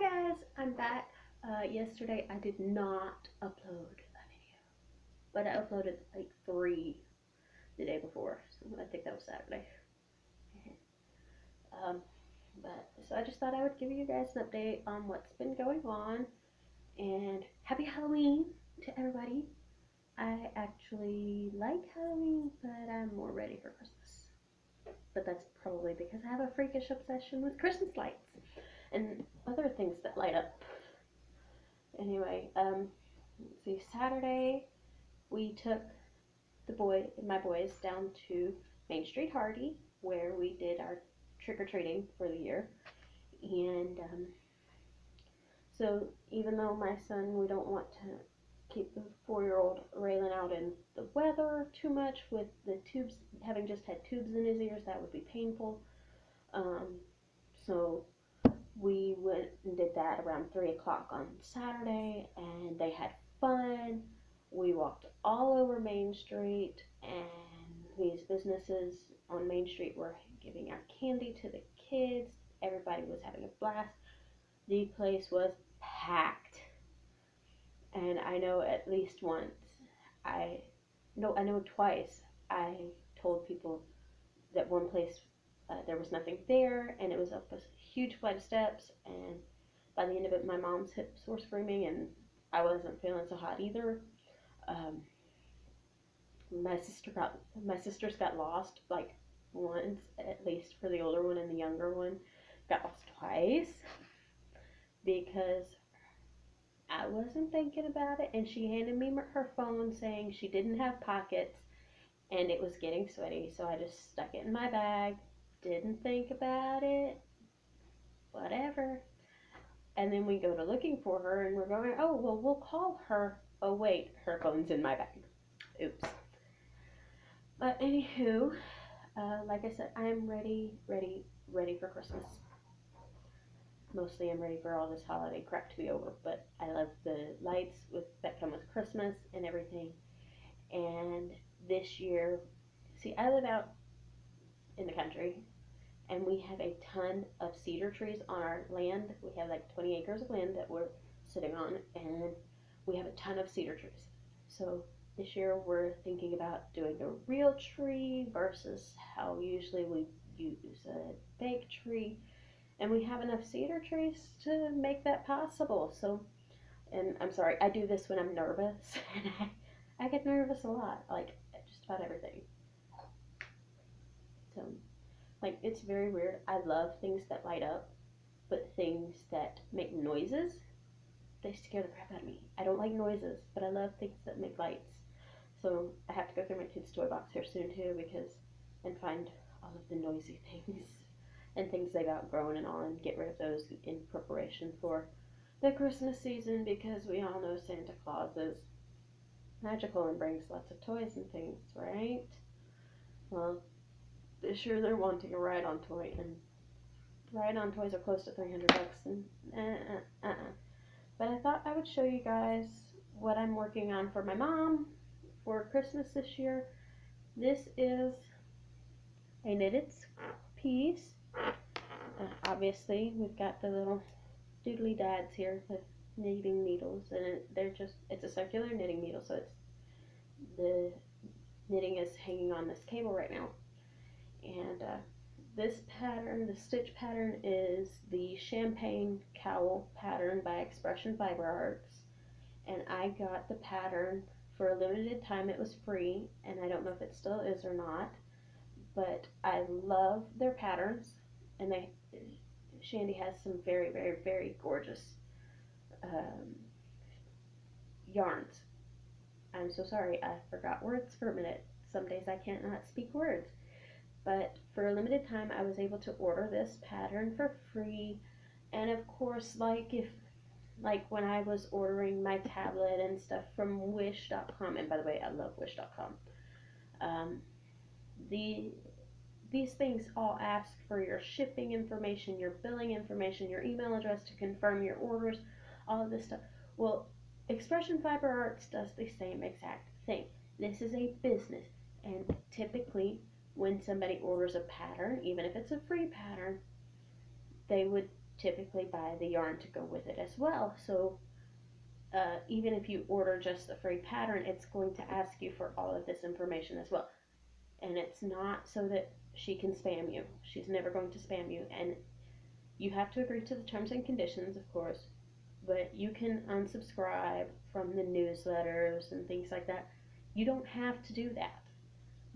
Guys, I'm back. Yesterday I did not upload a video, but I uploaded like three the day before. So I think that was Saturday. um, so I just thought I would give you guys an update on what's been going on, and happy Halloween to everybody. I actually like Halloween, but I'm more ready for Christmas. But that's probably because I have a freakish obsession with Christmas lights and other things that light up. Anyway, see, Saturday we took my boys down to Main Street Hardy, where we did our trick or treating for the year. And so even though my son, we don't want to keep the 4-year-old Raylan out in the weather too much with the tubes, having just had tubes in his ears, that would be painful. So we went and did that around 3 o'clock on Saturday, and they had fun. We walked all over Main Street, and these businesses on Main Street were giving out candy to the kids. Everybody was having a blast. The place was packed. And I know at least once, I know twice, I told people that one place there was nothing there, and it was up a huge flight of steps, and by the end of it my mom's hips were screaming and I wasn't feeling so hot either. um, my sisters got lost like once, at least for the older one, and the younger one got lost twice because I wasn't thinking about it, and she handed me her phone saying she didn't have pockets and it was getting sweaty, so I just stuck it in my bag, didn't think about it, whatever. And then we go to looking for her, and we're going, oh, well, we'll call her. Oh, wait, her phone's in my bag. Oops. But anywho, like I said, I'm ready for Christmas. Mostly I'm ready for all this holiday crap to be over, but I love the lights that come with Christmas and everything. And this year, see, I live out in the country, and we have a ton of cedar trees on our land. We have like 20 acres of land that we're sitting on, and we have a ton of cedar trees. So this year we're thinking about doing a real tree versus how usually we use a fake tree. And we have enough cedar trees to make that possible. So, and I'm sorry, I do this when I'm nervous, and I get nervous a lot, like just about everything. So, like, it's very weird. I love things that light up, but things that make noises, they scare the crap out of me. I don't like noises, but I love things that make lights. So I have to go through my kids' toy box here soon too, and find all of the noisy things and things they've outgrown and all, and get rid of those in preparation for the Christmas season, because we all know Santa Claus is magical and brings lots of toys and things, right? Well, this year they're wanting a ride-on toy, and ride-on toys are close to $300, and But I thought I would show you guys what I'm working on for my mom for Christmas this year. This is a knitted piece. Obviously, we've got the little doodly dads here, the knitting needles, and it's a circular knitting needle, so the knitting is hanging on this cable right now. And this pattern, the stitch pattern, is the Champagne Cowl pattern by Expression Fiber Arts, and I got the pattern for a limited time. It was free, and I don't know if it still is or not, but I love their patterns, and Shandy has some very, very, very gorgeous yarns. I'm so sorry, I forgot words for a minute. Some days I can't not speak words. But for a limited time, I was able to order this pattern for free. And of course, like when I was ordering my tablet and stuff from Wish.com, and by the way, I love Wish.com. These things all ask for your shipping information, your billing information, your email address to confirm your orders, all of this stuff. Well, Expression Fiber Arts does the same exact thing. This is a business, and typically when somebody orders a pattern, even if it's a free pattern, they would typically buy the yarn to go with it as well. So even if you order just the free pattern, it's going to ask you for all of this information as well. And it's not so that she can spam you. She's never going to spam you. And you have to agree to the terms and conditions, of course, but you can unsubscribe from the newsletters and things like that. You don't have to do that,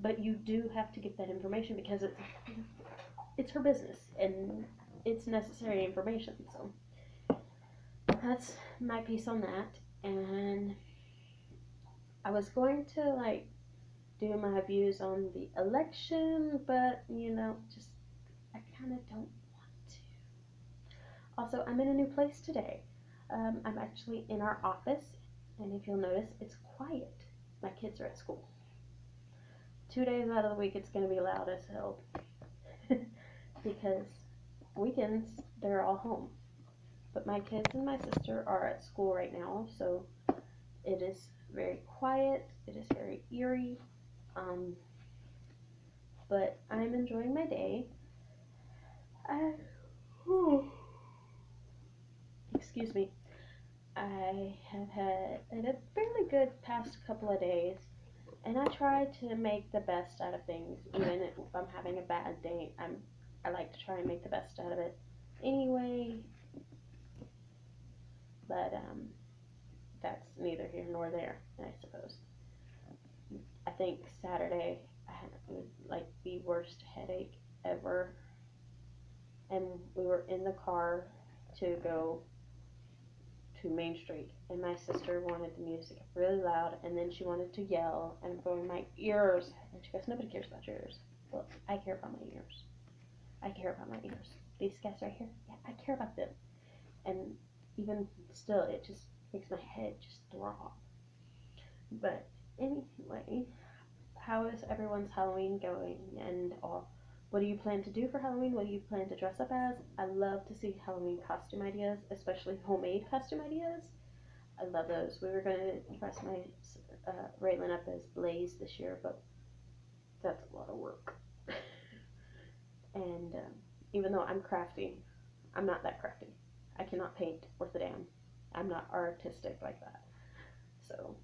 but you do have to get that information because it's her business and it's necessary information. So that's my piece on that. And I was going to like do my views on the election, but just I kind of don't want to. Also, I'm in a new place today. I'm actually in our office, and if you'll notice, it's quiet. My kids are at school. 2 days out of the week, it's going to be loud as hell because weekends they're all home. But my kids and my sister are at school right now, so it is very quiet. It is very eerie. But I'm enjoying my day. Excuse me. I have had a fairly good past couple of days, and I try to make the best out of things. Even if I'm having a bad day, I like to try and make the best out of it anyway. But that's neither here nor there, I suppose. I think Saturday I had like the worst headache ever, and we were in the car to go to Main Street, and my sister wanted the music really loud, and then she wanted to yell and go in my ears, and she goes, "Nobody cares about your ears." Well, I care about my ears. I care about my ears. These guys right here, yeah, I care about them. And even still, it just makes my head just throb. But anyway, how is everyone's Halloween going, and all? What do you plan to do for Halloween? What do you plan to dress up as? I love to see Halloween costume ideas, especially homemade costume ideas. I love those. We were going to dress my Raylan up as Blaze this year, but that's a lot of work. And even though I'm crafty, I'm not that crafty. I cannot paint worth a damn. I'm not artistic like that. So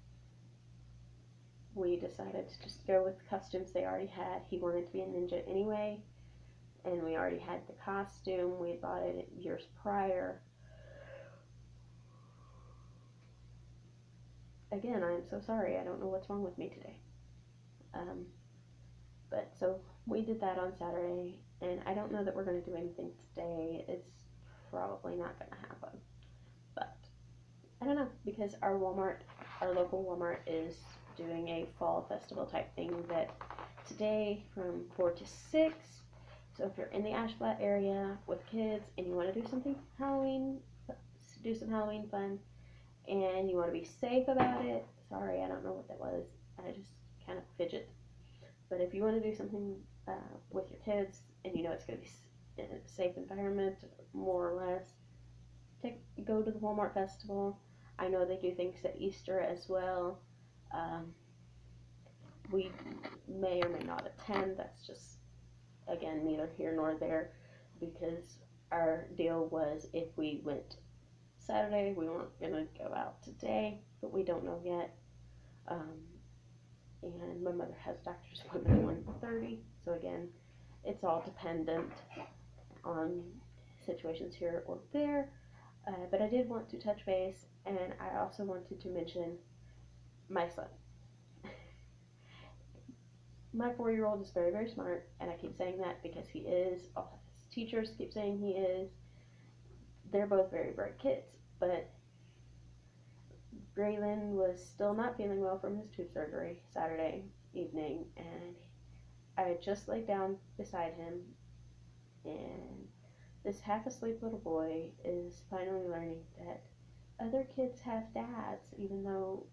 we decided to just go with the costumes they already had. He wanted to be a ninja anyway, and we already had the costume. We bought it years prior. Again, I'm so sorry. I don't know what's wrong with me today. But so we did that on Saturday, and I don't know that we're going to do anything today. It's probably not going to happen. But I don't know, because our local Walmart is doing a fall festival type thing that today from 4 to 6. So if you're in the Ashflat area with kids and you want to do something Halloween, do some Halloween fun, and you want to be safe about it, sorry, I don't know what that was. I just kind of fidget. But if you want to do something with your kids and you know it's going to be in a safe environment, more or less, go to the Walmart Festival. I know they do things at Easter as well. We may or may not attend. That's just, again, neither here nor there, because our deal was if we went Saturday, we weren't going to go out today, but we don't know yet. And my mother has a doctor's appointment at 1:30, so again, it's all dependent on situations here or there. But I did want to touch base, and I also wanted to mention my son. My 4-year-old is very, very smart, and I keep saying that because he is. All his teachers keep saying he is. They're both very bright kids, but Braylon was still not feeling well from his tooth surgery Saturday evening, and I had just laid down beside him, and this half-asleep little boy is finally learning that other kids have dads, even though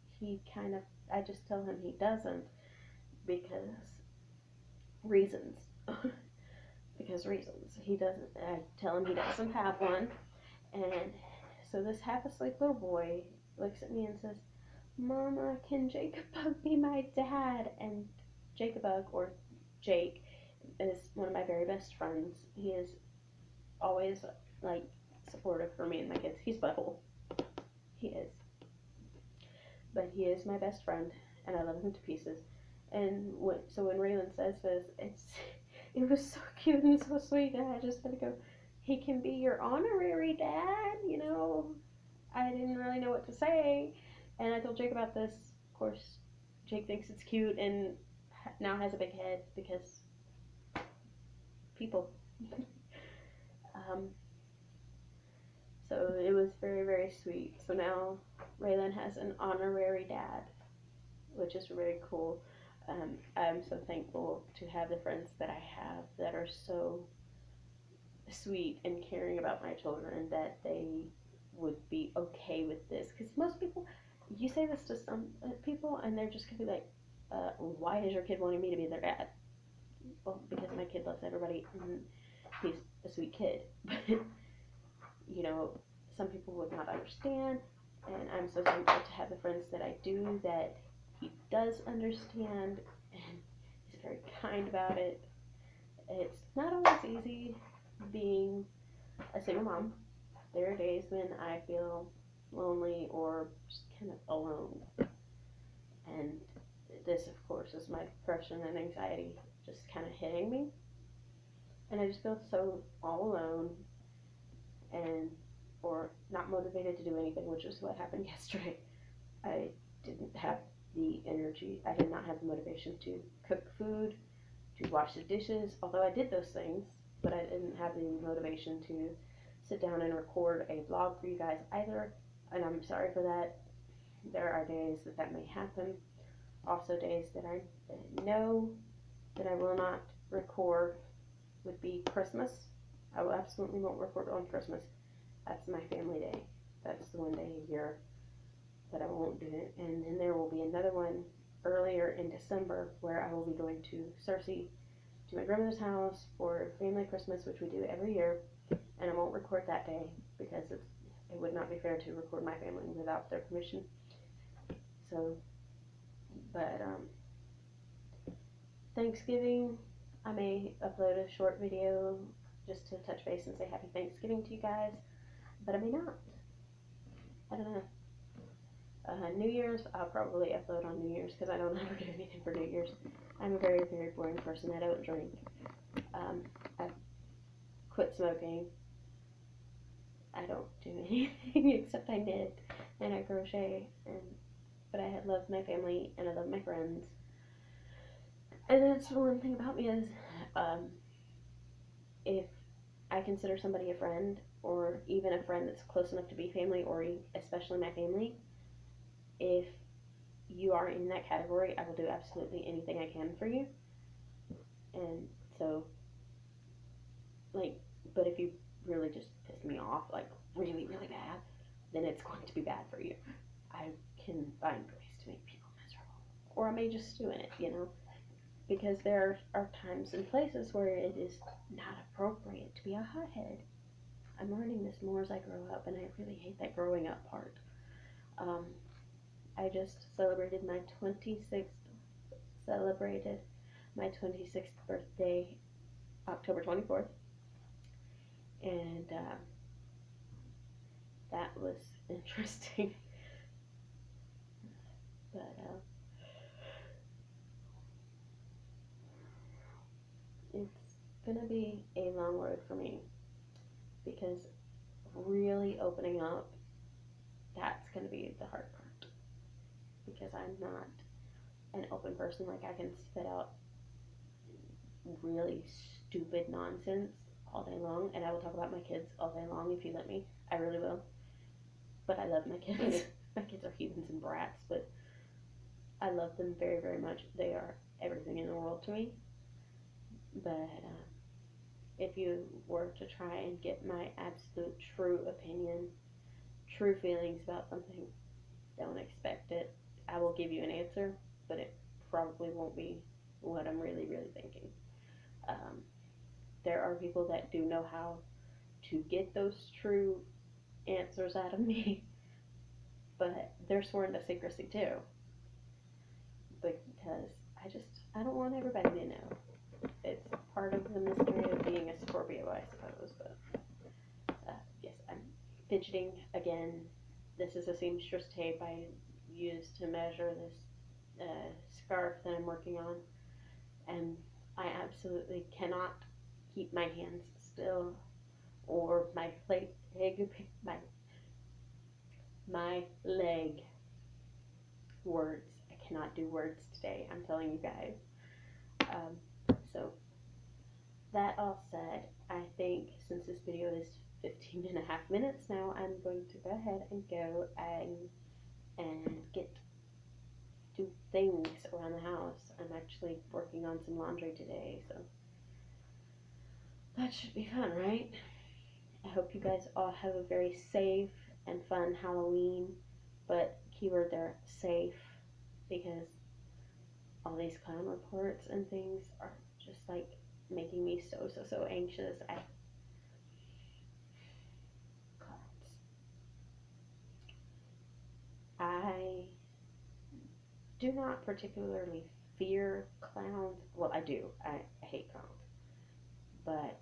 I just tell him he doesn't, because reasons. Because reasons. I tell him he doesn't have one, and so this half-asleep little boy looks at me and says, "Mama, can Jacob Bug be my dad?" And Jacob Bug, or Jake, is one of my very best friends. He is always, like, supportive for me and my kids. He's butthole. He is. But he is my best friend, and I love him to pieces. And when Raylan says this, it was so cute and so sweet, and I just had to go, he can be your honorary dad, you know. I didn't really know what to say, and I told Jake about this. Of course, Jake thinks it's cute and now has a big head because people. So it was very, very sweet. So now Raylan has an honorary dad, which is really cool. I'm so thankful to have the friends that I have that are so sweet and caring about my children, that they would be okay with this. Because most people, you say this to some people and they're just going to be like, why is your kid wanting me to be their dad? Well, because my kid loves everybody and he's a sweet kid. But, you know, some people would not understand, and I'm so thankful to have the friends that I do, that he does understand and he's very kind about it. It's not always easy being a single mom. There are days when I feel lonely or just kind of alone. And this, of course, is my depression and anxiety just kind of hitting me. And I just feel so all alone and or not motivated to do anything, which is what happened yesterday. I didn't have the energy. I did not have the motivation to cook food, to wash the dishes, although I did those things, but I didn't have the motivation to sit down and record a vlog for you guys either, and I'm sorry for that. There are days that may happen. Also days that I know that I will not record would be Christmas. I will absolutely won't record on Christmas. That's my family day. That's the one day a year that I won't do it. And then there will be another one earlier in December where I will be going to Cersei, to my grandmother's house for family Christmas, which we do every year. And I won't record that day because it would not be fair to record my family without their permission. So, but Thanksgiving, I may upload a short video just to touch base and say Happy Thanksgiving to you guys, but I may not. I don't know. New Year's, I'll probably upload on New Year's because I don't ever do anything for New Year's. I'm a very, very boring person. I don't drink. I quit smoking. I don't do anything except I knit and I crochet, but I love my family and I love my friends. And that's the one thing about me is, if I consider somebody a friend, or even a friend that's close enough to be family, or especially my family, if you are in that category, I will do absolutely anything I can for you. And so, like, but if you really just piss me off, like, really, really bad, then it's going to be bad for you. I can find ways to make people miserable. Or I may just stew in it, you know? Because there are times and places where it is not appropriate to be a hothead. I'm learning this more as I grow up, and I really hate that growing up part. I just celebrated my 26th birthday, October 24th, and that was interesting. But it's gonna be a long road for me, because really opening up, that's gonna be the hard part, because I'm not an open person. Like, I can spit out really stupid nonsense all day long, and I will talk about my kids all day long if you let me. I really will. But I love my kids. My kids are heathens and brats, but I love them very, very much. They are everything in the world to me. But if you were to try and get my absolute true opinion, true feelings about something, don't expect it. I will give you an answer, but it probably won't be what I'm really, really thinking. There are people that do know how to get those true answers out of me, but they're sworn to secrecy too, because I don't want everybody to know. It's part of the mystery of being a Scorpio, I suppose. But yes, I'm fidgeting again. This is a seamstress tape I used to measure this scarf that I'm working on, and I absolutely cannot keep my hands still or my my leg. Words. I cannot do words today. I'm telling you guys. So that all said, I think since this video is 15 and a half minutes now, I'm going to go ahead and go and do things around the house. I'm actually working on some laundry today, so that should be fun, right? I hope you guys all have a very safe and fun Halloween, but keyword there, safe, because all these clown reports and things are just like making me so anxious. I do not particularly fear clowns. Well, I do. I hate clowns, but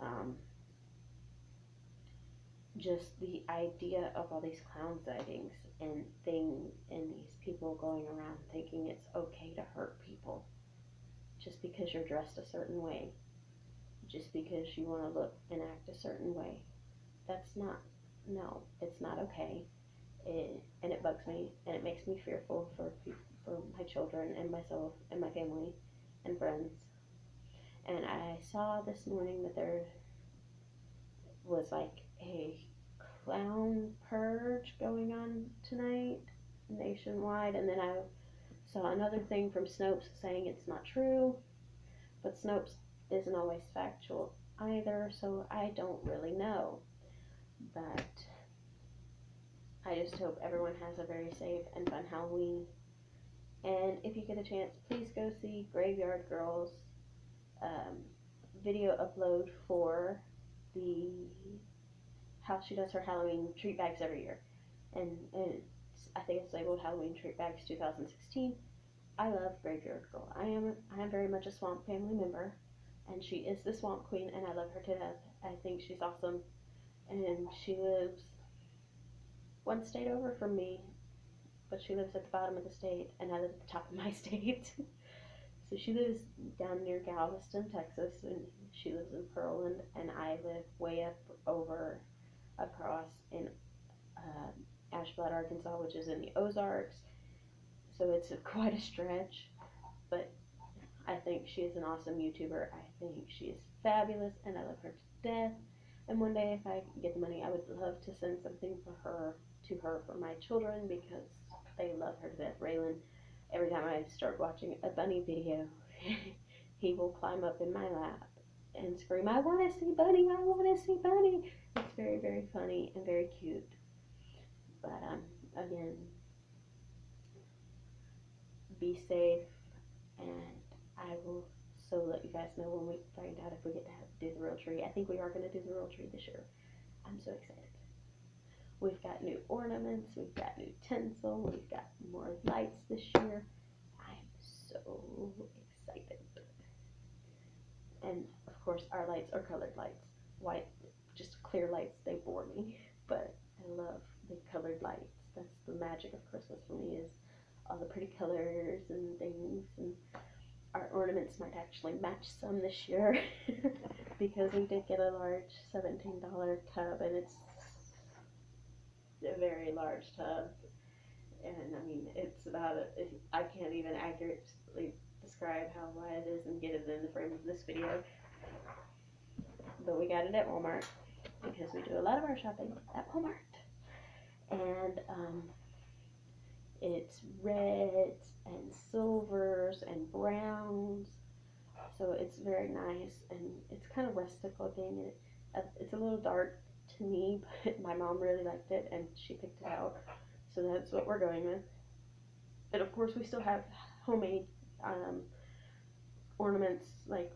just the idea of all these clown sightings and these people going around thinking it's okay to hurt people just because you're dressed a certain way, just because you want to look and act a certain way. That's not, no, it's not okay. And it bugs me, and it makes me fearful for my children and myself and my family and friends. And I saw this morning that there was like a clown purge going on tonight nationwide, and then I saw another thing from Snopes saying it's not true, but Snopes isn't always factual either, so I don't really know. But I just hope everyone has a very safe and fun Halloween. And if you get a chance, please go see Graveyard Girl's video upload for how she does her Halloween treat bags every year. And I think it's labeled Halloween Treat Bags 2016. I love Graveyard Girl. I am very much a Swamp family member, and she is the Swamp Queen, and I love her to death. I think she's awesome, and she lives one state over from me, but she lives at the bottom of the state, and I live at the top of my state. So she lives down near Galveston, Texas, and she lives in Pearland, and I live way up over across in Ashblood, Arkansas, which is in the Ozarks. So it's quite a stretch, but I think she is an awesome YouTuber. I think she is fabulous, and I love her to death. And one day, if I get the money, I would love to send something to her for my children, because they love her to death. Raylan, every time I start watching a bunny video, he will climb up in my lap and scream, "I want to see Bunny! I want to see Bunny!" It's very funny and very cute. But again, be safe, and I will let you guys know when we find out if we get to do the real tree. I think we are going to do the real tree this year. I'm so excited. We've got new ornaments, we've got new tinsel, we've got more lights this year. I'm so excited. And of course, our lights are colored lights. White, just clear lights, they bore me. But I love the colored lights. That's the magic of Christmas for me, is all the pretty colors and things. And our ornaments might actually match some this year because we did get a large $17 tub, and it's a very large tub. And I mean, it's about I can't even accurately describe how wide it is and get it in the frame of this video. But we got it at Walmart because we do a lot of our shopping at Walmart. And it's reds and silvers and browns, so it's very nice, and it's kind of rustic looking. It's a little dark to me, but my mom really liked it and she picked it out, so that's what we're going with. And of course, we still have homemade ornaments. Like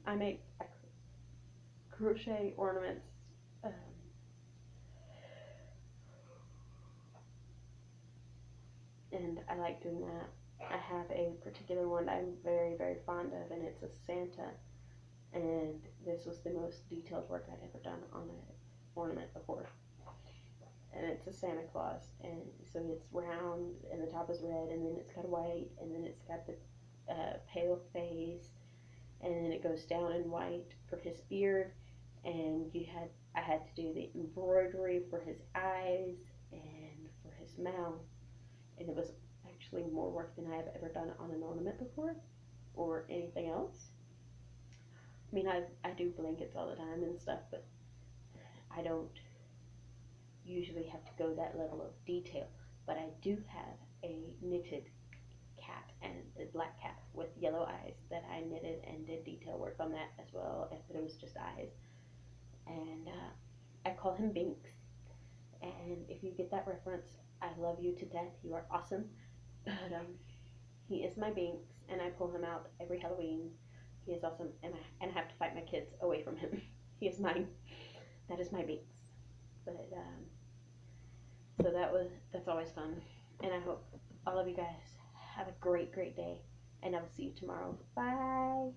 I make crochet ornaments. And I like doing that. I have a particular one I'm very fond of, and it's a Santa. And this was the most detailed work I'd ever done on an ornament before. it's a Santa Claus, and so it's round, and the top is red, and then it's got white, and then it's got the pale face, and then it goes down in white for his beard, and I had to do the embroidery for his eyes and for his mouth, and it was actually more work than I have ever done on an ornament before or anything else. I mean, I do blankets all the time and stuff, but I don't usually have to go that level of detail. But I do have a knitted cat and a black cat with yellow eyes that I knitted and did detail work on that as well, but it was just eyes. And I call him Binks. And if you get that reference, I love you to death. You are awesome. But he is my Binks, and I pull him out every Halloween. He is awesome, and I have to fight my kids away from him. He is mine. That is my Binks. But so that's always fun, and I hope all of you guys have a great day, and I will see you tomorrow. Bye.